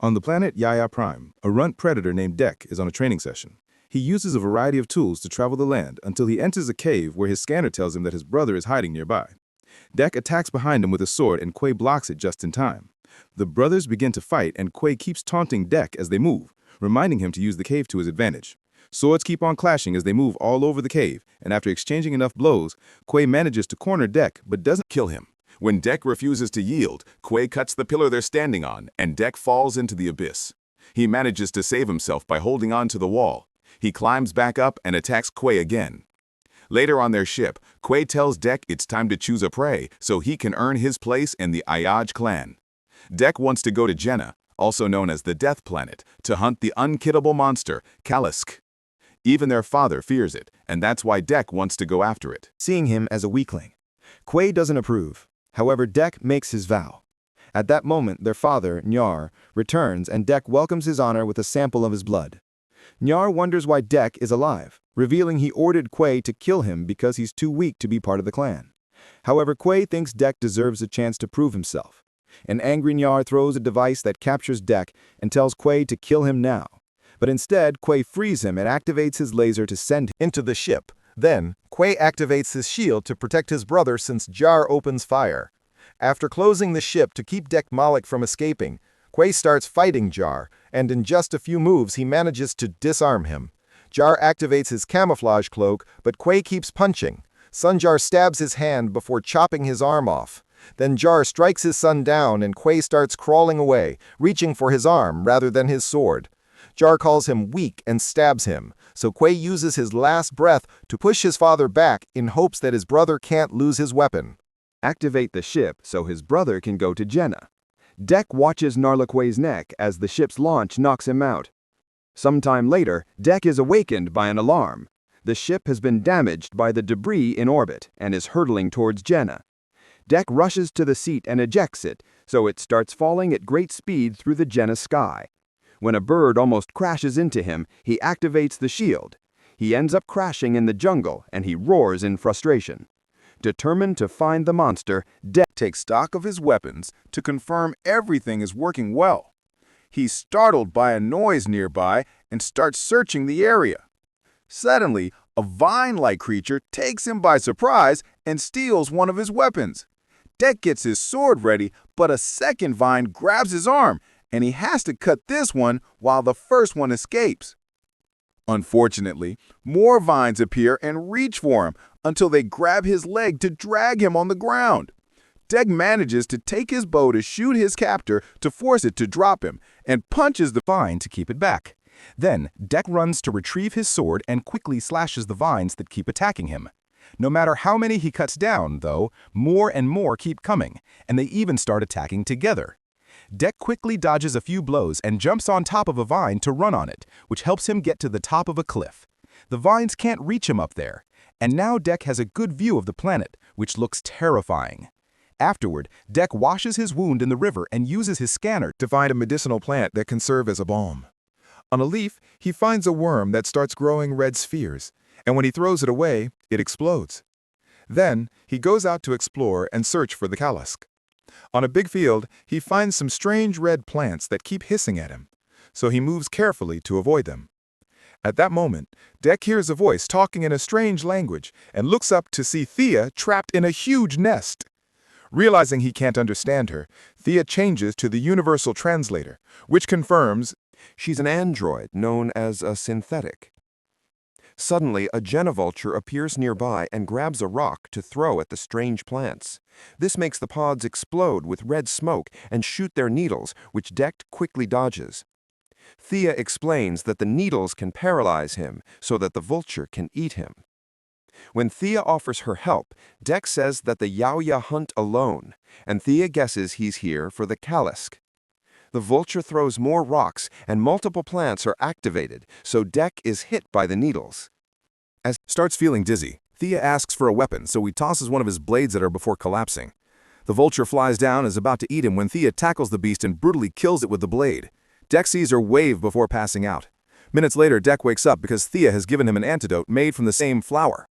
On the planet Yaya Prime, a runt predator named Dek is on a training session. He uses a variety of tools to travel the land until he enters a cave where his scanner tells him that his brother is hiding nearby. Dek attacks behind him with a sword and Quay blocks it just in time. The brothers begin to fight and Quay keeps taunting Dek as they move, reminding him to use the cave to his advantage. Swords keep on clashing as they move all over the cave, and after exchanging enough blows, Quay manages to corner Dek but doesn't kill him. When Dek refuses to yield, Quay cuts the pillar they're standing on, and Dek falls into the abyss. He manages to save himself by holding on to the wall. He climbs back up and attacks Quay again. Later on their ship, Quay tells Dek it's time to choose a prey so he can earn his place in the Ayaj clan. Dek wants to go to Jenna, also known as the Death Planet, to hunt the unkillable monster, Kalisk. Even their father fears it, and that's why Dek wants to go after it. Seeing him as a weakling, Quay doesn't approve. However, Dek makes his vow. At that moment, their father, Nyar, returns and Dek welcomes his honor with a sample of his blood. Nyar wonders why Dek is alive, revealing he ordered Quay to kill him because he's too weak to be part of the clan. However, Quay thinks Dek deserves a chance to prove himself. An angry Nyar throws a device that captures Dek and tells Quay to kill him now. But instead, Quay frees him and activates his laser to send him into the ship. Then, Quay activates his shield to protect his brother since Jar opens fire. After closing the ship to keep Dek Malik from escaping, Quay starts fighting Jar, and in just a few moves he manages to disarm him. Jar activates his camouflage cloak, but Quay keeps punching. Sunjar stabs his hand before chopping his arm off. Then Jar strikes his son down and Quay starts crawling away, reaching for his arm rather than his sword. Jar calls him weak and stabs him, so Quay uses his last breath to push his father back in hopes that his brother can't lose his weapon. Activate the ship so his brother can go to Jenna. Dek watches Narlaquay's neck as the ship's launch knocks him out. Sometime later, Dek is awakened by an alarm. The ship has been damaged by the debris in orbit and is hurtling towards Jenna. Dek rushes to the seat and ejects it, so it starts falling at great speed through the Jenna sky. When a bird almost crashes into him, he activates the shield. He ends up crashing in the jungle and he roars in frustration. Determined to find the monster, Dek takes stock of his weapons to confirm everything is working well. He's startled by a noise nearby and starts searching the area. Suddenly, a vine-like creature takes him by surprise and steals one of his weapons. Dek gets his sword ready, but a second vine grabs his arm, and he has to cut this one while the first one escapes. Unfortunately, more vines appear and reach for him until they grab his leg to drag him on the ground. Dek manages to take his bow to shoot his captor to force it to drop him and punches the vine to keep it back. Then, Dek runs to retrieve his sword and quickly slashes the vines that keep attacking him. No matter how many he cuts down, though, more and more keep coming, and they even start attacking together. Dek quickly dodges a few blows and jumps on top of a vine to run on it, which helps him get to the top of a cliff. The vines can't reach him up there, and now Dek has a good view of the planet, which looks terrifying. Afterward, Dek washes his wound in the river and uses his scanner to find a medicinal plant that can serve as a balm. On a leaf, he finds a worm that starts growing red spheres, and when he throws it away, it explodes. Then, he goes out to explore and search for the Kalisk. On a big field, he finds some strange red plants that keep hissing at him, so he moves carefully to avoid them. At that moment, Dek hears a voice talking in a strange language and looks up to see Thea trapped in a huge nest. Realizing he can't understand her, Thea changes to the universal translator, which confirms she's an android known as a synthetic. Suddenly, a Genivulture appears nearby and grabs a rock to throw at the strange plants. This makes the pods explode with red smoke and shoot their needles, which Dek quickly dodges. Thea explains that the needles can paralyze him so that the vulture can eat him. When Thea offers her help, Dek says that the Yaoya hunt alone, and Thea guesses he's here for the Kalisk. The vulture throws more rocks and multiple plants are activated, so Dek is hit by the needles. As starts feeling dizzy, Thea asks for a weapon, so he tosses one of his blades at her before collapsing. The vulture flies down and is about to eat him when Thea tackles the beast and brutally kills it with the blade. Dek sees her wave before passing out. Minutes later, Dek wakes up because Thea has given him an antidote made from the same flower.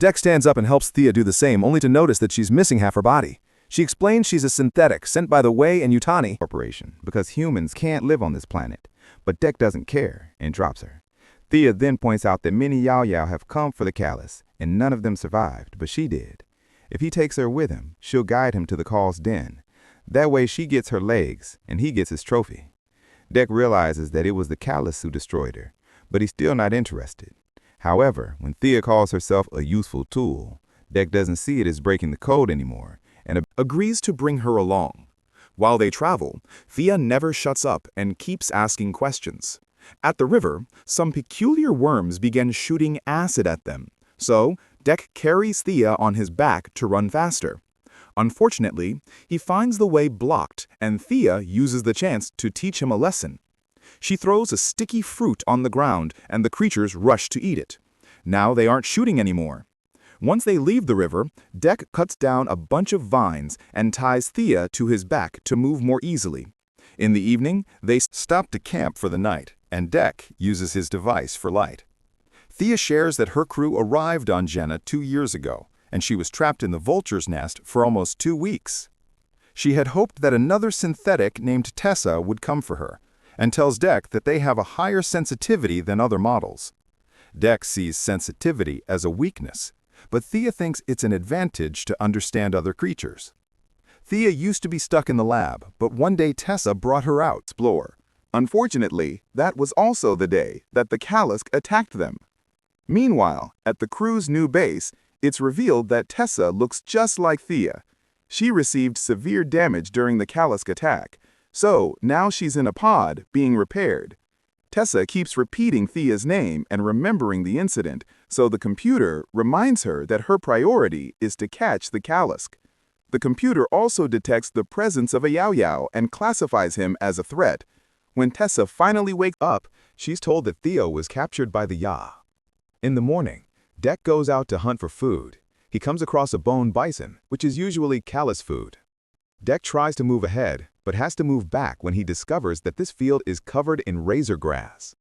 Dek stands up and helps Thea do the same, only to notice that she's missing half her body. She explains she's a synthetic sent by the Wei and Yutani Corporation because humans can't live on this planet, but Deck doesn't care and drops her. Thea then points out that many Yao Yao have come for the Callus, and none of them survived, but she did. If he takes her with him, she'll guide him to the Call's den. That way she gets her legs, and he gets his trophy. Deck realizes that it was the Callus who destroyed her, but he's still not interested. However, when Thea calls herself a useful tool, Deck doesn't see it as breaking the code anymore, and agrees to bring her along. While they travel, Thea never shuts up and keeps asking questions. At the river, some peculiar worms begin shooting acid at them, so Deck carries Thea on his back to run faster. Unfortunately, he finds the way blocked, and Thea uses the chance to teach him a lesson. She throws a sticky fruit on the ground, and the creatures rush to eat it. Now they aren't shooting anymore. Once they leave the river, Deck cuts down a bunch of vines and ties Thea to his back to move more easily. In the evening, they stop to camp for the night, and Deck uses his device for light. Thea shares that her crew arrived on Jenna 2 years ago, and she was trapped in the vulture's nest for almost 2 weeks. She had hoped that another synthetic named Tessa would come for her, and tells Deck that they have a higher sensitivity than other models. Deck sees sensitivity as a weakness, but Thea thinks it's an advantage to understand other creatures. Thea used to be stuck in the lab, but one day Tessa brought her out to explore. Unfortunately, that was also the day that the Callus attacked them. Meanwhile, at the crew's new base, it's revealed that Tessa looks just like Thea. She received severe damage during the Callus attack, so now she's in a pod being repaired. Tessa keeps repeating Thea's name and remembering the incident, so the computer reminds her that her priority is to catch the Callus. The computer also detects the presence of a Yao Yao and classifies him as a threat. When Tessa finally wakes up, she's told that Theo was captured by the Ya. In the morning, Deck goes out to hunt for food. He comes across a bone bison, which is usually Callus food. Deck tries to move ahead, but has to move back when he discovers that this field is covered in razor grass.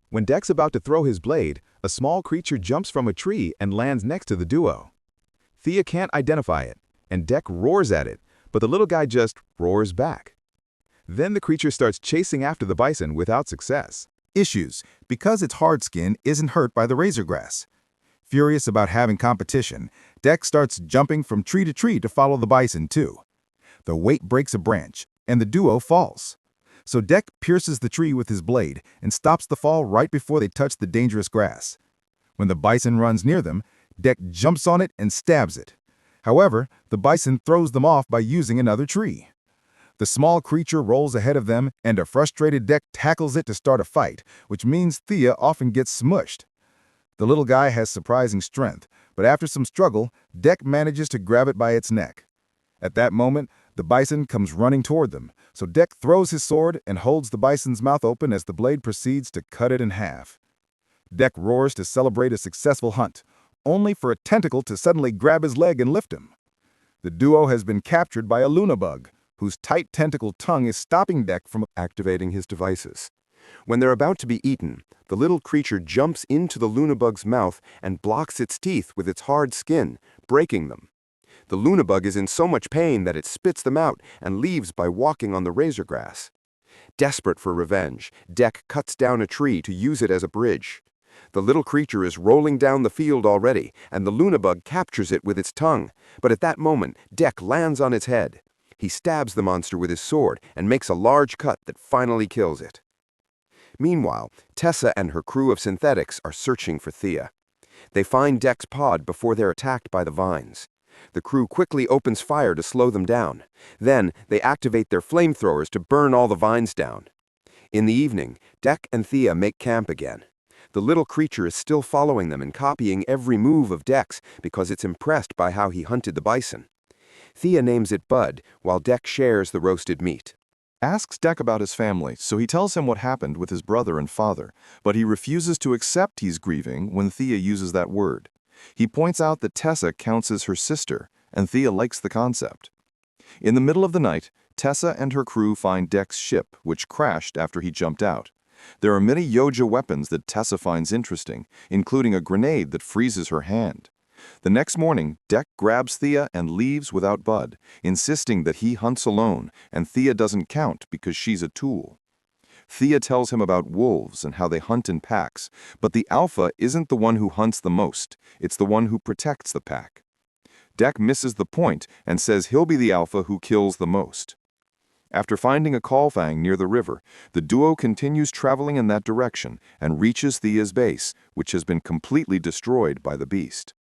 When Deck's about to throw his blade, a small creature jumps from a tree and lands next to the duo. Thea can't identify it, and Deck roars at it, but the little guy just roars back. Then the creature starts chasing after the bison without success. Issues, because its hard skin isn't hurt by the razor grass. Furious about having competition, Deck starts jumping from tree to follow the bison too. The weight breaks a branch, and the duo falls. So Deck pierces the tree with his blade and stops the fall right before they touch the dangerous grass. When the bison runs near them, Deck jumps on it and stabs it. However, the bison throws them off by using another tree. The small creature rolls ahead of them, and a frustrated Deck tackles it to start a fight, which means Thea often gets smushed. The little guy has surprising strength, but after some struggle, Deck manages to grab it by its neck. At that moment, the bison comes running toward them, so Deck throws his sword and holds the bison's mouth open as the blade proceeds to cut it in half. Deck roars to celebrate a successful hunt, only for a tentacle to suddenly grab his leg and lift him. The duo has been captured by a lunabug, whose tight tentacle tongue is stopping Deck from activating his devices. When they're about to be eaten, the little creature jumps into the lunabug's mouth and blocks its teeth with its hard skin, breaking them. The lunabug is in so much pain that it spits them out and leaves by walking on the razor grass. Desperate for revenge, Deck cuts down a tree to use it as a bridge. The little creature is rolling down the field already, and the lunabug captures it with its tongue, but at that moment, Deck lands on its head. He stabs the monster with his sword and makes a large cut that finally kills it. Meanwhile, Tessa and her crew of synthetics are searching for Thea. They find Deck's pod before they're attacked by the vines. The crew quickly opens fire to slow them down. Then, they activate their flamethrowers to burn all the vines down. In the evening, Deck and Thea make camp again. The little creature is still following them and copying every move of Deck's because it's impressed by how he hunted the bison. Thea names it Bud, while Deck shares the roasted meat. Asks Deck about his family, so he tells him what happened with his brother and father, but he refuses to accept he's grieving when Thea uses that word. He points out that Tessa counts as her sister, and Thea likes the concept. In the middle of the night, Tessa and her crew find Deck's ship, which crashed after he jumped out. There are many Yoja weapons that Tessa finds interesting, including a grenade that freezes her hand. The next morning, Deck grabs Thea and leaves without Bud, insisting that he hunts alone, and Thea doesn't count because she's a tool. Thea tells him about wolves and how they hunt in packs, but the alpha isn't the one who hunts the most, it's the one who protects the pack. Deck misses the point and says he'll be the alpha who kills the most. After finding a callfang near the river, the duo continues traveling in that direction and reaches Thea's base, which has been completely destroyed by the beast.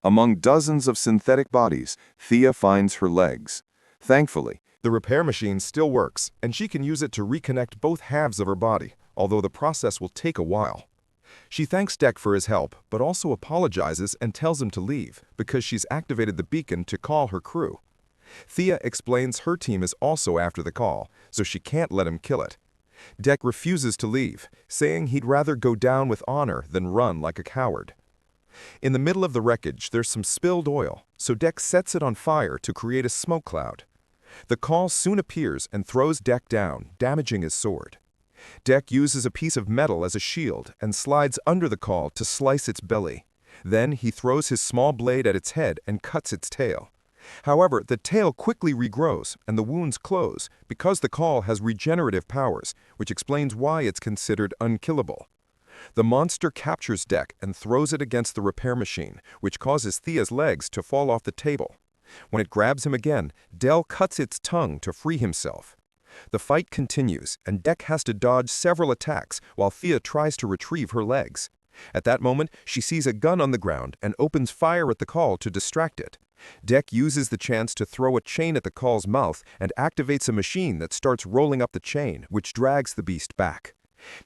Among dozens of synthetic bodies, Thea finds her legs. Thankfully, The repair machine still works, and she can use it to reconnect both halves of her body, although the process will take a while. She thanks Deck for his help, but also apologizes and tells him to leave because she's activated the beacon to call her crew. Thea explains her team is also after the call, so she can't let him kill it. Deck refuses to leave, saying he'd rather go down with honor than run like a coward. In the middle of the wreckage, there's some spilled oil, so Deck sets it on fire to create a smoke cloud. The call soon appears and throws Deck down, damaging his sword. Deck uses a piece of metal as a shield and slides under the call to slice its belly. Then he throws his small blade at its head and cuts its tail. However, the tail quickly regrows and the wounds close because the call has regenerative powers, which explains why it's considered unkillable. The monster captures Deck and throws it against the repair machine, which causes Thea's legs to fall off the table. When it grabs him again, Del cuts its tongue to free himself. The fight continues, and Deck has to dodge several attacks while Thea tries to retrieve her legs. At that moment, she sees a gun on the ground and opens fire at the call to distract it. Deck uses the chance to throw a chain at the call's mouth and activates a machine that starts rolling up the chain, which drags the beast back.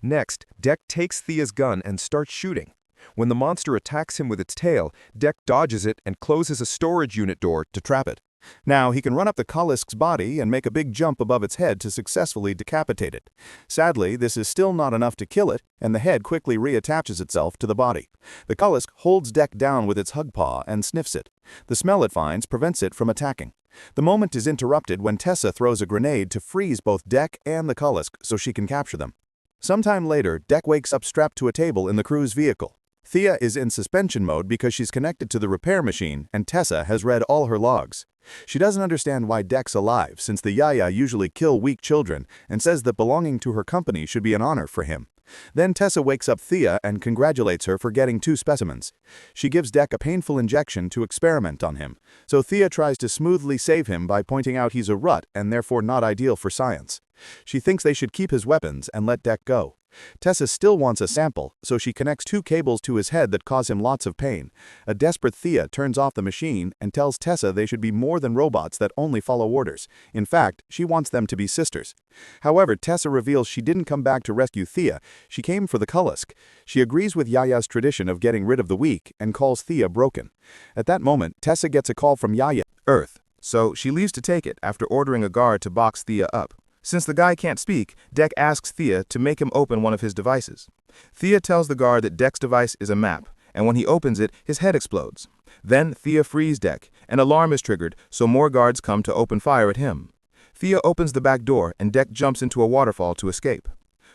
Next, Deck takes Thea's gun and starts shooting. When the monster attacks him with its tail, Deck dodges it and closes a storage unit door to trap it. Now he can run up the Kollisk's body and make a big jump above its head to successfully decapitate it. Sadly, this is still not enough to kill it, and the head quickly reattaches itself to the body. The Kollisk holds Deck down with its hug paw and sniffs it. The smell it finds prevents it from attacking. The moment is interrupted when Tessa throws a grenade to freeze both Deck and the Kollisk so she can capture them. Sometime later, Deck wakes up strapped to a table in the crew's vehicle. Thea is in suspension mode because she's connected to the repair machine, and Tessa has read all her logs. She doesn't understand why Deck's alive, since the Yaya usually kill weak children, and says that belonging to her company should be an honor for him. Then Tessa wakes up Thea and congratulates her for getting 2 specimens. She gives Deck a painful injection to experiment on him, so Thea tries to smoothly save him by pointing out he's a rut and therefore not ideal for science. She thinks they should keep his weapons and let Deck go. Tessa still wants a sample, so she connects 2 cables to his head that cause him lots of pain. A desperate Thea turns off the machine and tells Tessa they should be more than robots that only follow orders. In fact, she wants them to be sisters. However, Tessa reveals she didn't come back to rescue Thea, she came for the Kollisk. She agrees with Yaya's tradition of getting rid of the weak and calls Thea broken. At that moment, Tessa gets a call from Yaya, Earth, so she leaves to take it after ordering a guard to box Thea up. Since the guy can't speak, Deck asks Thea to make him open one of his devices. Thea tells the guard that Deck's device is a map, and when he opens it, his head explodes. Then Thea frees Deck. An alarm is triggered, so more guards come to open fire at him. Thea opens the back door, and Deck jumps into a waterfall to escape.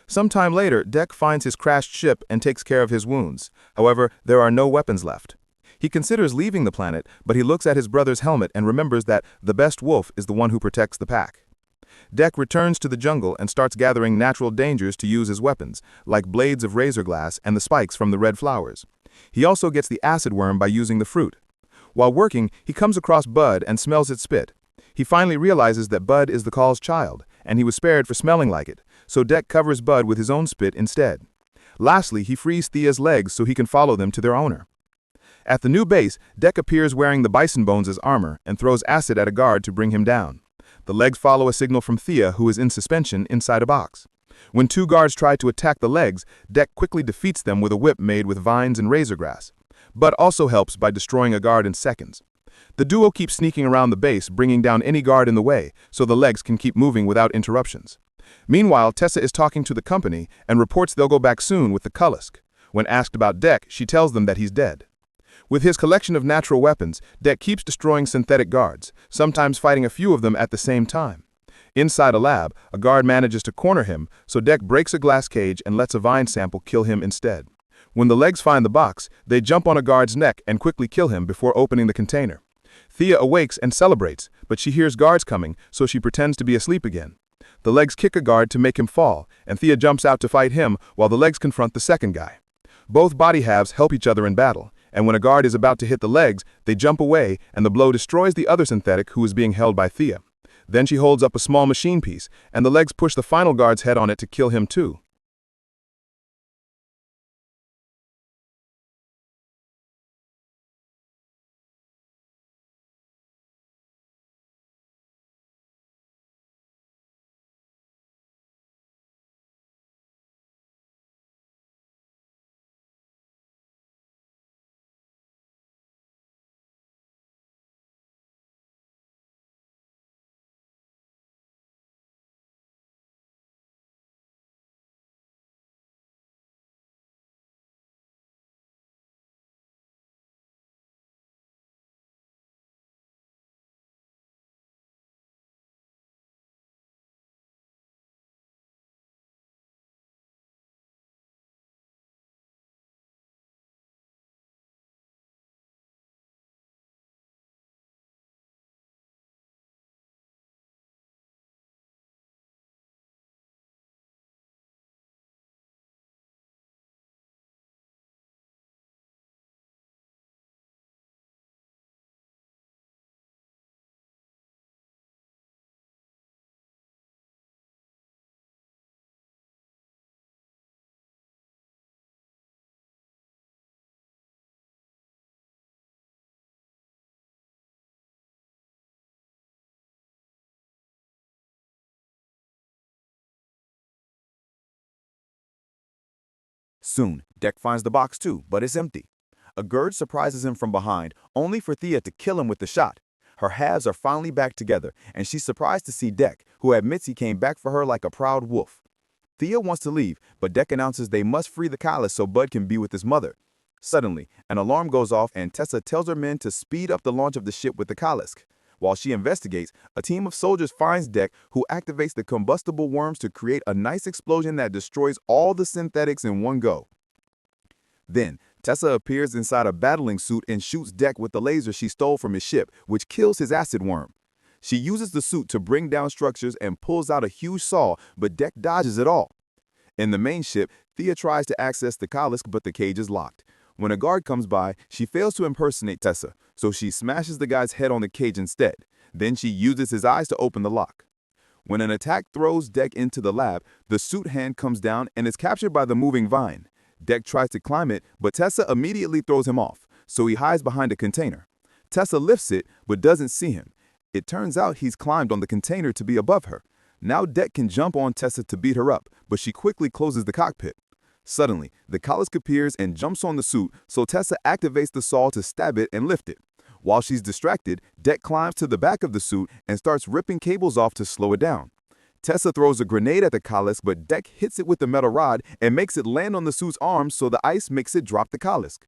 Sometime later, Deck finds his crashed ship and takes care of his wounds. However, there are no weapons left. He considers leaving the planet, but he looks at his brother's helmet and remembers that the best wolf is the one who protects the pack. Deck returns to the jungle and starts gathering natural dangers to use as weapons, like blades of razor glass and the spikes from the red flowers. He also gets the acid worm by using the fruit. While working, he comes across Bud and smells its spit. He finally realizes that Bud is the call's child, and he was spared for smelling like it, so Deck covers Bud with his own spit instead. Lastly, he frees Thea's legs so he can follow them to their owner. At the new base, Deck appears wearing the bison bones as armor and throws acid at a guard to bring him down. The legs follow a signal from Thea, who is in suspension inside a box. When 2 guards try to attack the legs, Deck quickly defeats them with a whip made with vines and razor grass. Bud also helps by destroying a guard in seconds. The duo keeps sneaking around the base, bringing down any guard in the way, so the legs can keep moving without interruptions. Meanwhile, Tessa is talking to the company and reports they'll go back soon with the Kollisk. When asked about Deck, she tells them that he's dead. With his collection of natural weapons, Deck keeps destroying synthetic guards, sometimes fighting a few of them at the same time. Inside a lab, a guard manages to corner him, so Deck breaks a glass cage and lets a vine sample kill him instead. When the legs find the box, they jump on a guard's neck and quickly kill him before opening the container. Thea awakes and celebrates, but she hears guards coming, so she pretends to be asleep again. The legs kick a guard to make him fall, and Thea jumps out to fight him while the legs confront the second guy. Both body halves help each other in battle, and when a guard is about to hit the legs, they jump away and the blow destroys the other synthetic who is being held by Thea. Then she holds up a small machine piece, and the legs push the final guard's head on it to kill him too. Soon, Deck finds the box too, but it's empty. A guard surprises him from behind, only for Thea to kill him with the shot. Her halves are finally back together, and she's surprised to see Deck, who admits he came back for her like a proud wolf. Thea wants to leave, but Deck announces they must free the Kylus so Bud can be with his mother. Suddenly, an alarm goes off and Tessa tells her men to speed up the launch of the ship with the Kylus. While she investigates, a team of soldiers finds Deck, who activates the combustible worms to create a nice explosion that destroys all the synthetics in one go. Then, Tessa appears inside a battling suit and shoots Deck with the laser she stole from his ship, which kills his acid worm. She uses the suit to bring down structures and pulls out a huge saw, but Deck dodges it all. In the main ship, Thea tries to access the Kylus, but the cage is locked. When a guard comes by, she fails to impersonate Tessa, so she smashes the guy's head on the cage instead. Then she uses his eyes to open the lock. When an attack throws Deck into the lab, the suit hand comes down and is captured by the moving vine. Deck tries to climb it, but Tessa immediately throws him off, so he hides behind a container. Tessa lifts it, but doesn't see him. It turns out he's climbed on the container to be above her. Now Deck can jump on Tessa to beat her up, but she quickly closes the cockpit. Suddenly, the Kylus appears and jumps on the suit, so Tessa activates the saw to stab it and lift it. While she's distracted, Deck climbs to the back of the suit and starts ripping cables off to slow it down. Tessa throws a grenade at the Kylus, but Deck hits it with the metal rod and makes it land on the suit's arms so the ice makes it drop the Kylus.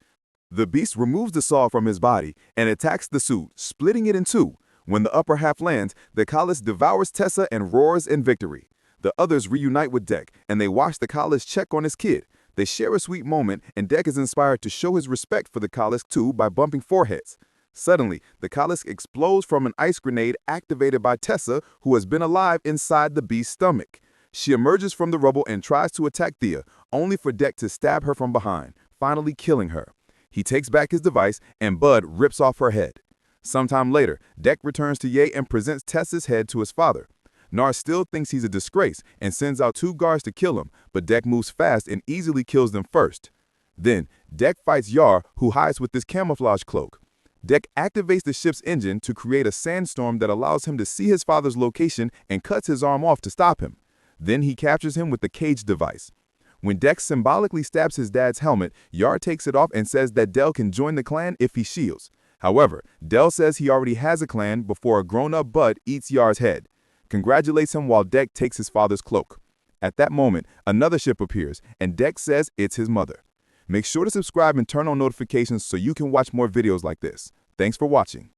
The beast removes the saw from his body and attacks the suit, splitting it in two. When the upper half lands, the Kylus devours Tessa and roars in victory. The others reunite with Deck, and they watch the Kylus check on his kid. They share a sweet moment, and Deck is inspired to show his respect for the Kylus too by bumping foreheads. Suddenly, the Kylus explodes from an ice grenade activated by Tessa, who has been alive inside the beast's stomach. She emerges from the rubble and tries to attack Thea, only for Deck to stab her from behind, finally killing her. He takes back his device, and Bud rips off her head. Sometime later, Deck returns to Ye and presents Tessa's head to his father. Nar still thinks he's a disgrace and sends out 2 guards to kill him, but Deck moves fast and easily kills them first. Then, Deck fights Yar, who hides with this camouflage cloak. Deck activates the ship's engine to create a sandstorm that allows him to see his father's location and cuts his arm off to stop him. Then he captures him with the cage device. When Deck symbolically stabs his dad's helmet, Yar takes it off and says that Del can join the clan if he shields. However, Del says he already has a clan before a grown-up Bud eats Yar's head. Congratulates him while Deck takes his father's cloak. At that moment, another ship appears, and Deck says it's his mother. Make sure to subscribe and turn on notifications so you can watch more videos like this. Thanks for watching.